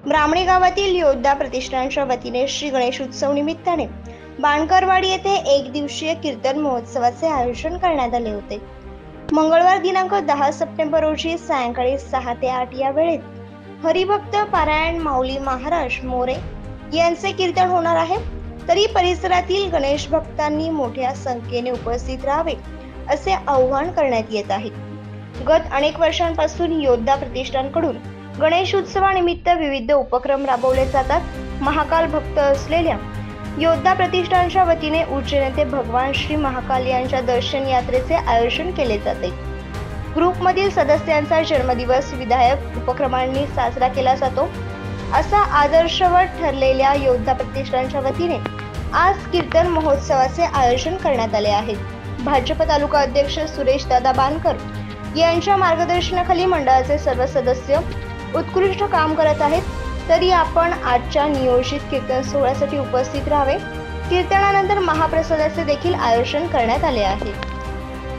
ब्राह्मणी गावातील योद्धा प्रतिष्ठानच्या वतीने श्री गणेशोत्सव निमित्ताने बाणकरवाडी येथे एक दिवसीय कीर्तन महोत्सवाचे आयोजन करण्यात आले होते। मंगळवार दिनांक 10 सप्टेंबर रोजी सायंकाळी 6 ते 8 या वेळेत हरिभक्त पारायण माऊली महाराज मोरे यांचे कीर्तन होणार आहे। तरी परिसरातील गणेश भक्तांनी मोठ्या संख्येने उपस्थित राहावे असे आवाहन करण्यात येत आहे। गत अनेक वर्षांपासून योद्धा प्रतिष्ठानकडून गणेश उत्सवानिमित्त विविध उपक्रम राबवले जातात। महाकाल भक्त असलेल्या योद्धा प्रतिष्ठानच्या वतीने उच्च नेते भगवान श्री महाकाल यांच्या दर्शन यात्रेचे आयोजन केले जाते। ग्रुपमधील सदस्यांचा जन्मदिवस विधायक उपक्रमांनी साजरा केला जातो। असा आदर्शवत ठरलेल्या योद्धा प्रतिष्ठानच्या वतीने आज कीर्तन महोत्सवाचे आयोजन करण्यात आले आहे। भाजप तालुका अध्यक्ष सुरेश दादा बाणकर यांच्या मार्गदर्शनाखाली मंडळाचे सर्व सदस्य उत्कृष्ट काम करत आहेत। तरी आपण आजच्या नियोजित कीर्तन सोहळ्यासाठी उपस्थित राहावे। कीर्तनानंतर महाप्रसादाचे देखील आयोजन करण्यात आले आहे।